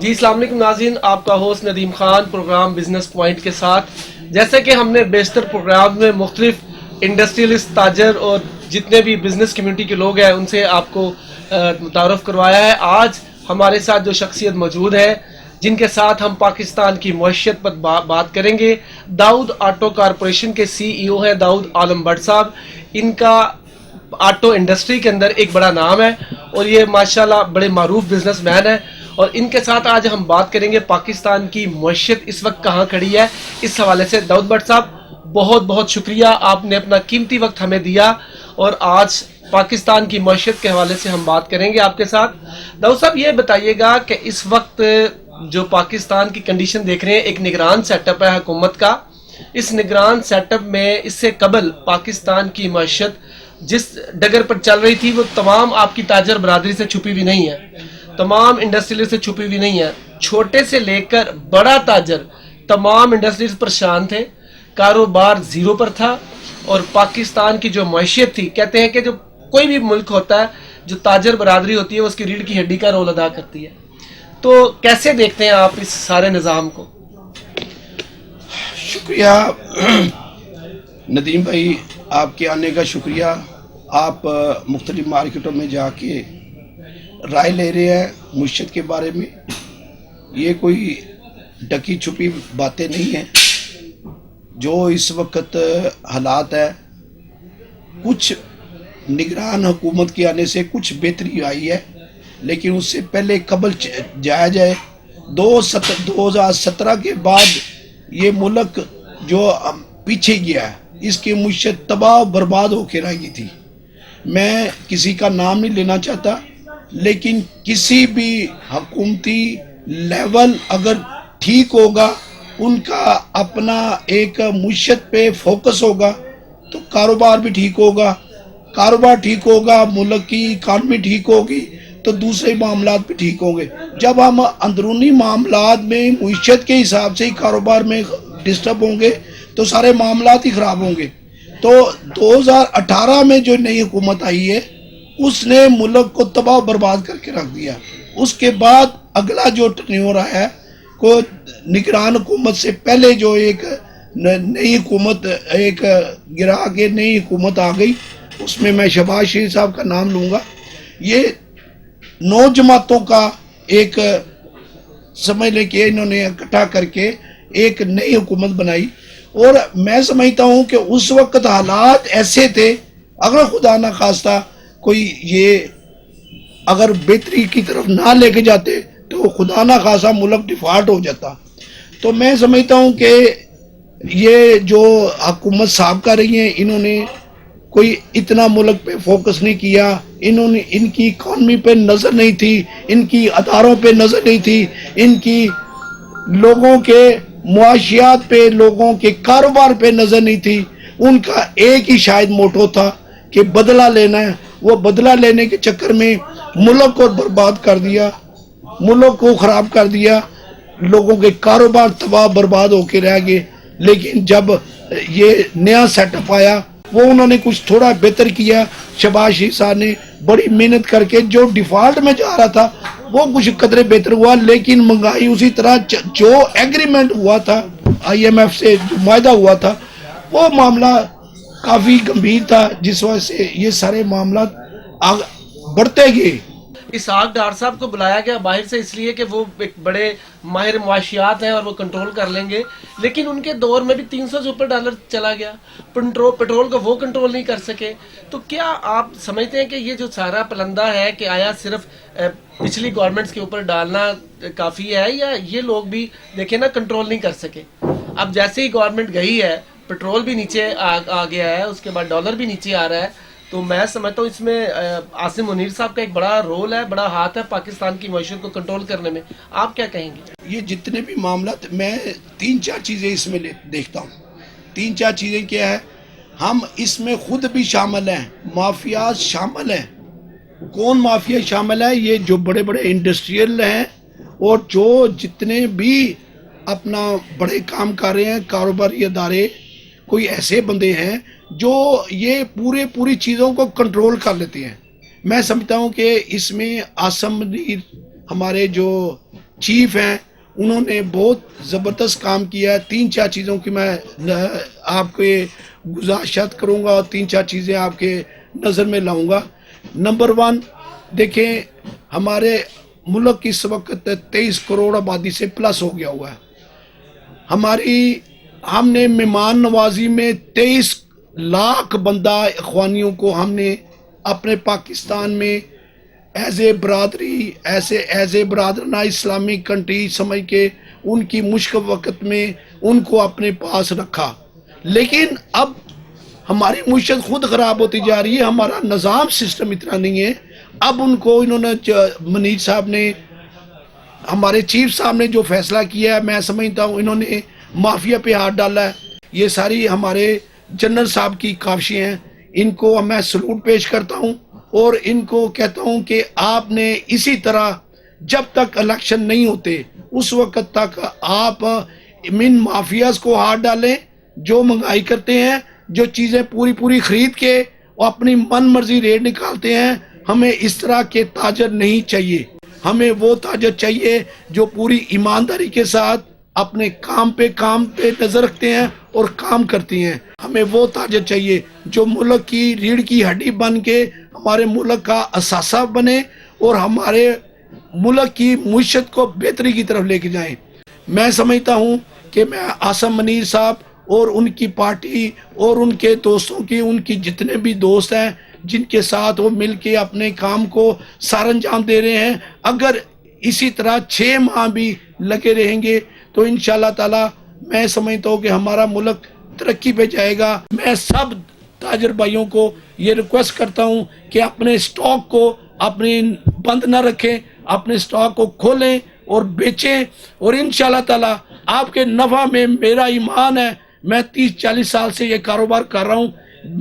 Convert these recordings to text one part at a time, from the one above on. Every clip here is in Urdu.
جی السلام علیکم ناظرین، آپ کا host Nadeem Khan program business point کے ساتھ. جیسے کہ ہم نے بیشتر پروگرام میں مختلف انڈسٹریلسٹ، تاجر اور جتنے بھی بزنس کمیونٹی کے لوگ ہیں ان سے آپ کو متعارف کروایا ہے. آج ہمارے ساتھ جو شخصیت موجود ہے جن کے ساتھ ہم پاکستان کی معیشت پر بات کریں گے، داؤد آٹو کارپوریشن کے سی ای او ہیں داؤد عالم بٹ صاحب. ان کا آٹو انڈسٹری کے اندر ایک بڑا نام ہے اور یہ ماشاءاللہ بڑے معروف بزنس مین ہیں، اور ان کے ساتھ آج ہم بات کریں گے پاکستان کی معیشت اس وقت کہاں کھڑی ہے. اس حوالے سے داؤد بٹ صاحب بہت بہت شکریہ، آپ نے اپنا قیمتی وقت ہمیں دیا اور آج پاکستان کی معیشت کے حوالے سے ہم بات کریں گے آپ کے ساتھ. داؤد صاحب یہ بتائیے گا کہ اس وقت جو پاکستان کی کنڈیشن دیکھ رہے ہیں، ایک نگران سیٹ اپ ہے حکومت کا. اس نگران سیٹ اپ میں اس سے قبل پاکستان کی معیشت جس ڈگر پر چل رہی تھی وہ تمام آپ کی تاجر برادری سے چھپی ہوئی نہیں ہے، تمام انڈسٹریل سے چھپی ہوئی نہیں ہے. چھوٹے سے لے کر بڑا تاجر تمام انڈسٹریز پریشان تھے، کاروبار زیرو پر تھا، اور پاکستان کی جو معیشت تھی، کہتے ہیں کہ جو کوئی بھی ملک ہوتا ہے جو تاجر برادری ہوتی ہے اس کی ریڑھ کی ہڈی کا رول ادا کرتی ہے. تو کیسے دیکھتے ہیں آپ اس سارے نظام کو؟ شکریہ ندیم بھائی، آپ کے آنے کا شکریہ. آپ مختلف مارکیٹوں میں جا کے رائے لے رہے ہیں معیشت کے بارے میں. یہ کوئی ڈکی چھپی باتیں نہیں ہیں. جو اس وقت حالات ہے، کچھ نگران حکومت کے آنے سے کچھ بہتری آئی ہے، لیکن اس سے پہلے قبل جایا جائے 2017 کے بعد یہ ملک جو پیچھے گیا ہے، اس کی معیشت تباہ و برباد ہو کے رہ گئی تھی. میں کسی کا نام نہیں لینا چاہتا، لیکن کسی بھی حکومتی لیول اگر ٹھیک ہوگا، ان کا اپنا ایک معیشت پہ فوکس ہوگا تو کاروبار بھی ٹھیک ہوگا. کاروبار ٹھیک ہوگا، ملک کی اکانومی ٹھیک ہوگی تو دوسرے معاملات بھی ٹھیک ہوں گے. جب ہم اندرونی معاملات میں معیشت کے حساب سے ہی کاروبار میں ڈسٹرب ہوں گے تو سارے معاملات ہی خراب ہوں گے. تو 2018 میں جو نئی حکومت آئی ہے اس نے ملک کو تباہ و برباد کر کے رکھ دیا. اس کے بعد اگلا جو ٹرنیور آیا ہے، کو نگران حکومت سے پہلے جو ایک نئی حکومت ایک گرا کے نئی حکومت آ گئی، اس میں شہباز شریف صاحب کا نام لوں گا. یہ 9 جماعتوں کا ایک سمجھ لیں کہ انہوں نے اکٹھا کر کے ایک نئی حکومت بنائی. اور میں سمجھتا ہوں کہ اس وقت حالات ایسے تھے، اگر خدا نہ خواستہ کوئی یہ اگر بہتری کی طرف نہ لے کے جاتے تو خدا نہ خواستہ ملک ڈیفالٹ ہو جاتا. تو میں سمجھتا ہوں کہ یہ جو حکومت صاحب کر رہی ہیں، انہوں نے کوئی اتنا ملک پہ فوکس نہیں کیا. انہوں نے ان کی اکانومی پہ نظر نہیں تھی، ان کی اداروں پہ نظر نہیں تھی، ان کی لوگوں کے معاشیات پہ، لوگوں کے کاروبار پہ نظر نہیں تھی. ان کا ایک ہی شاید موٹو تھا کہ بدلہ لینا ہے. وہ بدلہ لینے کے چکر میں ملک کو برباد کر دیا، ملک کو خراب کر دیا، لوگوں کے کاروبار تباہ برباد ہو کے رہ گئے. لیکن جب یہ نیا سیٹ اپ آیا، وہ انہوں نے کچھ تھوڑا بہتر کیا. شہباز شریف صاحب نے بڑی محنت کر کے جو ڈیفالٹ میں جا رہا تھا وہ کچھ قدرے بہتر ہوا، لیکن مہنگائی اسی طرح. جو ایگریمنٹ ہوا تھا آئی ایم ایف سے، جو معاہدہ ہوا تھا، وہ معاملہ کافی گمبھیر تھا، جس وجہ سے یہ سارے معاملات بڑھتے گئے. اسحاق ڈار صاحب کو بلایا گیا باہر سے اس لیے کہ وہ ایک بڑے ماہر معاشیات ہیں اور وہ کنٹرول کر لیں گے، لیکن ان کے دور میں بھی $300 سے اوپر چلا گیا. پیٹرول کو وہ کنٹرول نہیں کر سکے. تو کیا آپ سمجھتے ہیں کہ یہ جو سارا پلندہ ہے کہ آیا صرف پچھلی گورنمنٹس کے اوپر ڈالنا کافی ہے، یا یہ لوگ بھی دیکھیں نا کنٹرول نہیں کر سکے؟ اب جیسے ہی گورنمنٹ گئی ہے، پیٹرول بھی نیچے آ گیا ہے، اس کے بعد ڈالر بھی نیچے آ رہا ہے. تو میں سمجھتا ہوں اس میں عاصم منیر صاحب کا ایک بڑا رول ہے، بڑا ہاتھ ہے پاکستان کی معیشت کو کنٹرول کرنے میں. آپ کیا کہیں گے؟ یہ جتنے بھی معاملات، میں 3-4 چیزیں اس میں دیکھتا ہوں. 3-4 چیزیں کیا ہے، ہم اس میں خود بھی شامل ہیں، مافیاز شامل ہیں. کون مافیا شامل ہے؟ یہ جو بڑے بڑے انڈسٹریل ہیں اور جو جتنے بھی اپنا بڑے کام کر رہے ہیں، کاروباری ادارے، کوئی ایسے بندے ہیں جو یہ پوری چیزوں کو کنٹرول کر لیتے ہیں. میں سمجھتا ہوں کہ اس میں عاصم منیر ہمارے جو چیف ہیں انہوں نے بہت زبردست کام کیا ہے. 3-4 چیزوں کی میں آپ کے گزارشات کروں گا اور 3-4 چیزیں آپ کے نظر میں لاؤں گا. نمبر 1 دیکھیں ہمارے ملک اس وقت 23 کروڑ آبادی سے پلس ہو گیا ہوا ہے. ہم نے مہمان نوازی میں 23 لاکھ بندہ اخوانیوں کو ہم نے اپنے پاکستان میں ایز اے برادری ایز اے برادرانہ اسلامی کنٹری سمجھ کے ان کی مشکل وقت میں ان کو اپنے پاس رکھا. لیکن اب ہماری معیشت خود خراب ہوتی جا رہی ہے, ہمارا نظام سسٹم اتنا نہیں ہے. اب ان کو انہوں نے منیر صاحب نے ہمارے چیف صاحب نے جو فیصلہ کیا ہے میں سمجھتا ہوں انہوں نے مافیا پہ ہاتھ ڈالا ہے. یہ ساری ہمارے جنرل صاحب کی کاوشیں ہیں, ان کو میں سلوٹ پیش کرتا ہوں اور ان کو کہتا ہوں کہ آپ نے اسی طرح جب تک الیکشن نہیں ہوتے اس وقت تک آپ ان مافیاز کو ہاتھ ڈالیں جو مہنگائی کرتے ہیں, جو چیزیں پوری خرید کے وہ اپنی من مرضی ریٹ نکالتے ہیں. ہمیں اس طرح کے تاجر نہیں چاہیے. ہمیں وہ تاجر چاہیے جو پوری ایمانداری کے ساتھ اپنے کام پہ نظر رکھتے ہیں اور کام کرتے ہیں. ہمیں وہ تاجر چاہیے جو ملک کی ریڑھ کی ہڈی بن کے ہمارے ملک کا اثاثہ بنے اور ہمارے ملک کی معیشت کو بہتری کی طرف لے کے جائیں. میں سمجھتا ہوں کہ میں عاصم منیر صاحب اور ان کی پارٹی اور ان کے دوستوں کی ان کی جتنے بھی دوست ہیں جن کے ساتھ وہ مل کے اپنے کام کو سر انجام دے رہے ہیں, اگر اسی طرح 6 ماہ بھی لگے رہیں گے تو انشاءاللہ تعالی میں سمجھتا ہوں کہ ہمارا ملک ترقی پہ جائے گا. میں سب تاجر بھائیوں کو یہ ریکویسٹ کرتا ہوں کہ اپنے سٹاک کو اپنے بند نہ رکھیں, اپنے سٹاک کو کھولیں اور بیچیں, اور انشاءاللہ تعالی آپ کے نفع میں میرا ایمان ہے. میں 30-40 سال سے یہ کاروبار کر رہا ہوں,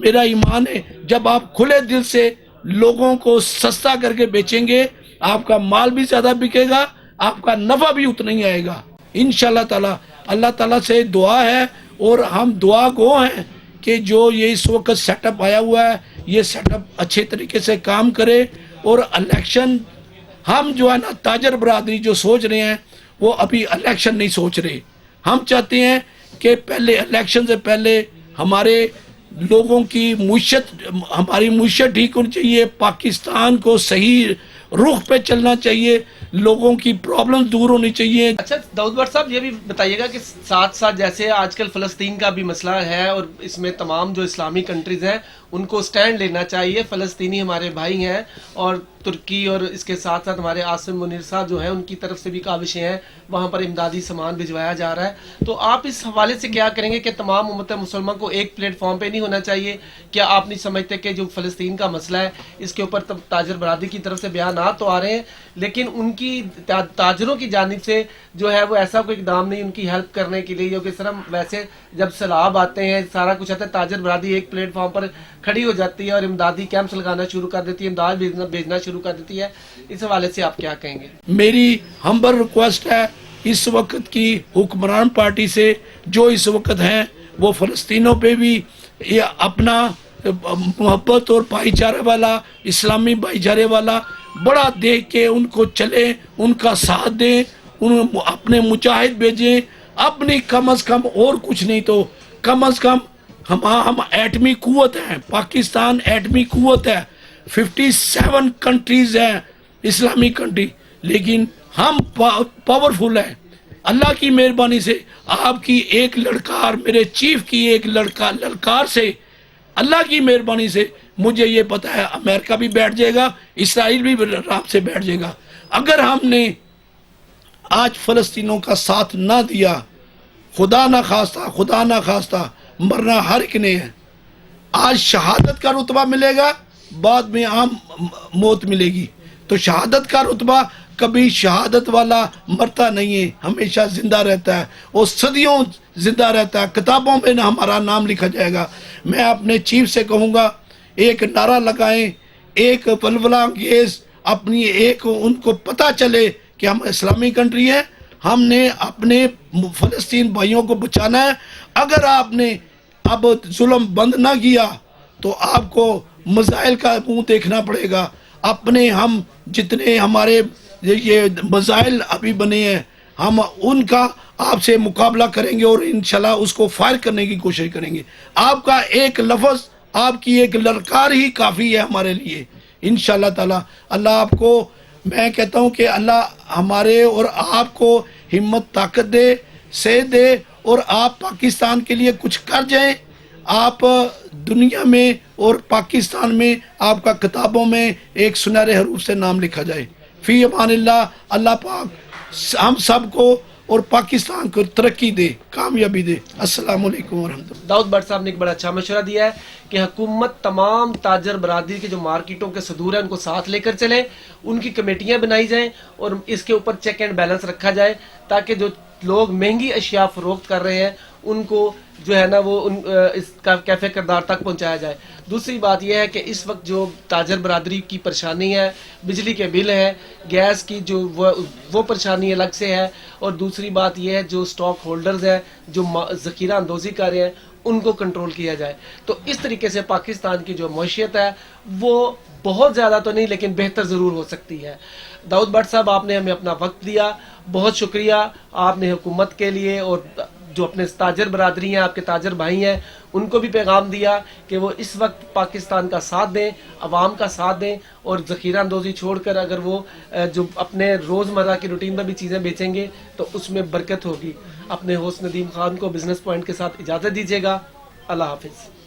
میرا ایمان ہے جب آپ کھلے دل سے لوگوں کو سستا کر کے بیچیں گے آپ کا مال بھی زیادہ بکے گا, آپ کا نفع بھی اتنا ہی آئے گا انشاءاللہ تعالی. اللہ تعالیٰ سے دعا ہے اور ہم دعا گو ہیں کہ جو یہ اس وقت سیٹ اپ آیا ہوا ہے یہ سیٹ اپ اچھے طریقے سے کام کرے. اور الیکشن ہم جو ہے نا تاجر برادری جو سوچ رہے ہیں وہ ابھی الیکشن نہیں سوچ رہے. ہم چاہتے ہیں کہ پہلے الیکشن سے پہلے ہمارے لوگوں کی ہماری معیشت ٹھیک ہونی چاہیے, پاکستان کو صحیح رخ پہ چلنا چاہیے, لوگوں کی پرابلم دور ہونی چاہیے. اچھا داؤد بٹ صاحب یہ بھی بتائیے گا کہ ساتھ ساتھ جیسے آج کل فلسطین کا بھی مسئلہ ہے اور اس میں تمام جو اسلامی کنٹریز ہیں ان کو سٹینڈ لینا چاہیے. فلسطینی ہمارے بھائی ہیں اور ترکی اور اس کے ساتھ ساتھ ہمارے عاصم منیر صاحب جو ہیں ان کی طرف سے بھی کاوشیں ہیں, وہاں پر امدادی سامان بھجوایا جا رہا ہے. تو آپ اس حوالے سے کیا کریں گے کہ تمام امت مسلمہ کو ایک پلیٹ فارم پہ نہیں ہونا چاہیے؟ کیا آپ نہیں سمجھتے کہ جو فلسطین کا مسئلہ ہے اس کے اوپر تاجر برادری کی طرف سے بیانات تو آ رہے ہیں لیکن ان کی تاجروں کی جانب سے جو ہے وہ ایسا کوئی اقدام نہیں ان کی ہیلپ کرنے کے لیے, جو کہ صرف ویسے جب سیلاب آتے ہیں سارا کچھ آتا ہے تاجر برادری ایک پلیٹ فارم پر کھڑی ہو جاتی ہے اور امدادی کیمپس لگانا شروع کر دیتی ہے, امداد بھیجنا شروع کر دیتی ہے. اس حوالے سے آپ کیا کہیں گے؟ میری ہمبل ریکویسٹ ہے اس وقت کی حکمران پارٹی سے جو اس وقت ہیں وہ فلسطینوں پہ بھی یہ اپنا محبت اور بھائی چارے والا اسلامی بھائی چارے والا بڑا دیکھ کے ان کو چلیں, ان کا ساتھ دیں, اپنے مجاہد بھیجیں. اپنی کم از کم اور کچھ نہیں تو کم از کم ہم ایٹمی قوت ہیں, پاکستان ایٹمی قوت ہے, 57 کنٹریز ہیں اسلامی کنٹری, لیکن ہم پاورفل ہیں. اللہ کی مہربانی سے آپ کی ایک لڑکار, میرے چیف کی ایک لڑکار سے اللہ کی مہربانی سے مجھے یہ پتا ہے امریکہ بھی بیٹھ جائے گا, اسرائیل بھی آرام سے بیٹھ جائے گا. اگر ہم نے آج فلسطینوں کا ساتھ نہ دیا, خدا نہ خواستہ مرنا ہر ایک نے ہے. آج شہادت کا رتبہ ملے گا, بعد میں عام موت ملے گی. تو شہادت کا رتبہ کبھی شہادت والا مرتا نہیں ہے, ہمیشہ زندہ رہتا ہے اور صدیوں زندہ رہتا ہے. کتابوں میں ہمارا نام لکھا جائے گا. میں اپنے چیف سے کہوں گا ایک نعرہ لگائیں, ایک ولولہ انگیز اپنی ایک ان کو پتہ چلے کہ ہم اسلامی کنٹری ہیں, ہم نے اپنے فلسطین بھائیوں کو بچانا ہے. اگر آپ نے اب ظلم بند نہ کیا تو آپ کو مزائل کا منہ دیکھنا پڑے گا. اپنے ہم جتنے ہمارے یہ مسائل ابھی بنے ہیں ہم ان کا آپ سے مقابلہ کریں گے اور انشاءاللہ اس کو فائر کرنے کی کوشش کریں گے. آپ کا ایک لفظ آپ کی ایک للکار ہی کافی ہے ہمارے لیے انشاءاللہ تعالی. اللہ آپ کو میں کہتا ہوں کہ اللہ ہمارے اور آپ کو ہمت طاقت دے صحت دے اور آپ پاکستان کے لیے کچھ کر جائیں. آپ دنیا میں اور پاکستان میں آپ کا کتابوں میں ایک سنہرے حروف سے نام لکھا جائے. فی امان اللہ. اللہ پاک ہم سب کو اور پاکستان کو ترقی دے کامیابی دے. السلام علیکم ورحمۃ اللہ. داؤد بٹ صاحب نے ایک بڑا اچھا مشورہ دیا ہے کہ حکومت تمام تاجر برادری کے جو مارکیٹوں کے صدور ہیں ان کو ساتھ لے کر چلے, ان کی کمیٹیاں بنائی جائیں اور اس کے اوپر چیک اینڈ بیلنس رکھا جائے تاکہ جو لوگ مہنگی اشیاء فروخت کر رہے ہیں ان کو جو ہے نا وہ اس کا کیفے کردار تک پہنچایا جائے. دوسری بات یہ ہے کہ اس وقت جو تاجر برادری کی پریشانی ہے, بجلی کے بل ہے, گیس کی جو وہ پریشانی الگ سے ہے, اور دوسری بات یہ ہے جو سٹاک ہولڈرز ہیں جو ذخیرہ اندوزی کر رہے ہیں ان کو کنٹرول کیا جائے. تو اس طریقے سے پاکستان کی جو معیشت ہے وہ بہت زیادہ تو نہیں لیکن بہتر ضرور ہو سکتی ہے. داؤد بٹ صاحب آپ نے ہمیں اپنا وقت دیا, بہت شکریہ. آپ نے حکومت کے لیے اور جو اپنے تاجر برادری ہیں, آپ کے تاجر بھائی ہیں, ان کو بھی پیغام دیا کہ وہ اس وقت پاکستان کا ساتھ دیں, عوام کا ساتھ دیں, اور ذخیرہ اندوزی چھوڑ کر اگر وہ جو اپنے روزمرہ کی روٹین میں بھی چیزیں بیچیں گے تو اس میں برکت ہوگی. اپنے ہوسٹ ندیم خان کو بزنس پوائنٹ کے ساتھ اجازت دیجیے گا. اللہ حافظ.